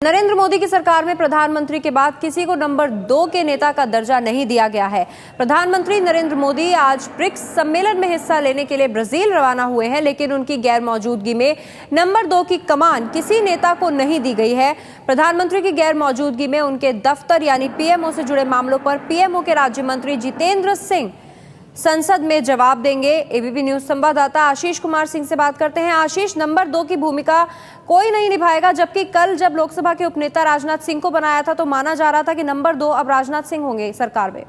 नरेंद्र मोदी की सरकार में प्रधानमंत्री के बाद किसी को नंबर 2 के नेता का दर्जा नहीं दिया गया है। प्रधानमंत्री नरेंद्र मोदी आज ब्रिक्स सम्मेलन में हिस्सा लेने के लिए ब्राजील रवाना हुए हैं, लेकिन उनकी गैर मौजूदगी में नंबर 2 की कमान किसी नेता को नहीं दी गई है। प्रधानमंत्री की गैर मौजूदगी में उनके दफ्तर यानी पीएमओ से जुड़े मामलों पर पीएमओ के राज्य मंत्री जितेंद्र सिंह संसद में जवाब देंगे। एबीपी न्यूज संवाददाता आशीष कुमार सिंह से बात करते हैं। आशीष, नंबर 2 की भूमिका कोई नहीं निभाएगा, जबकि कल जब लोकसभा के उपनेता राजनाथ सिंह को बनाया था तो माना जा रहा था कि नंबर 2 अब राजनाथ सिंह होंगे सरकार में।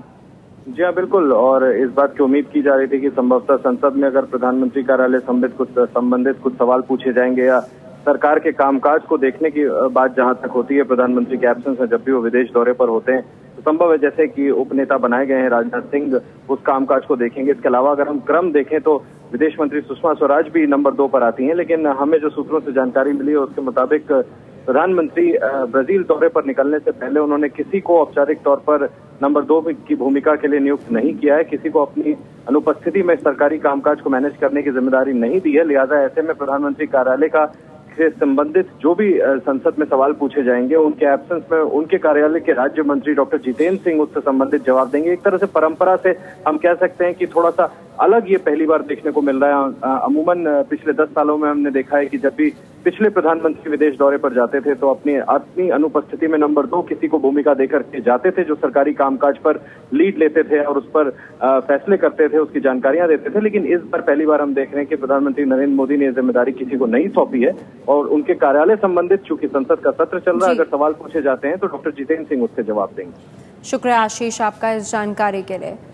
जी हाँ, बिल्कुल। और इस बात की उम्मीद की जा रही थी कि संभवतः संसद में अगर प्रधानमंत्री कार्यालय संबंधित कुछ सवाल पूछे जाएंगे या सरकार के कामकाज को देखने की बात जहां तक होती है प्रधानमंत्री के एब्सेंस में, जब भी वो विदेश दौरे पर होते हैं तो संभव है जैसे कि उपनेता बनाए गए हैं राजनाथ सिंह उस कामकाज को देखेंगे। इसके अलावा अगर हम क्रम देखें तो विदेश मंत्री सुषमा स्वराज भी नंबर 2 पर आती हैं, लेकिन हमें जो सूत्रों से जानकारी मिली है उसके मुताबिक प्रधानमंत्री ब्राजील दौरे पर निकलने से पहले उन्होंने किसी को औपचारिक तौर पर नंबर 2 की भूमिका के लिए नियुक्त नहीं किया है, किसी को अपनी अनुपस्थिति में सरकारी कामकाज को मैनेज करने की जिम्मेदारी नहीं दी है। लिहाजा ऐसे में प्रधानमंत्री कार्यालय का से संबंधित जो भी संसद में सवाल पूछे जाएंगे उनके एब्सेंस में उनके कार्यालय के राज्य मंत्री डॉक्टर जितेंद्र सिंह उससे संबंधित जवाब देंगे। एक तरह से परंपरा से हम कह सकते हैं कि थोड़ा सा अलग ये पहली बार देखने को मिल रहा है। अमूमन पिछले 10 सालों में हमने देखा है कि जब भी पिछले प्रधानमंत्री विदेश दौरे पर जाते थे तो अपनी अनुपस्थिति में नंबर 2 किसी को भूमिका देकर के जाते थे, जो सरकारी कामकाज पर लीड लेते थे और उस पर फैसले करते थे, उसकी जानकारियां देते थे। लेकिन इस बार पहली बार हम देख रहे हैं कि प्रधानमंत्री नरेंद्र मोदी ने यह जिम्मेदारी किसी को नहीं सौंपी है और उनके कार्यालय संबंधित चूंकि संसद का सत्र चल रहा है, अगर सवाल पूछे जाते हैं तो डॉक्टर जितेंद्र सिंह उसके जवाब देंगे। शुक्रिया आशीष आपका इस जानकारी के लिए।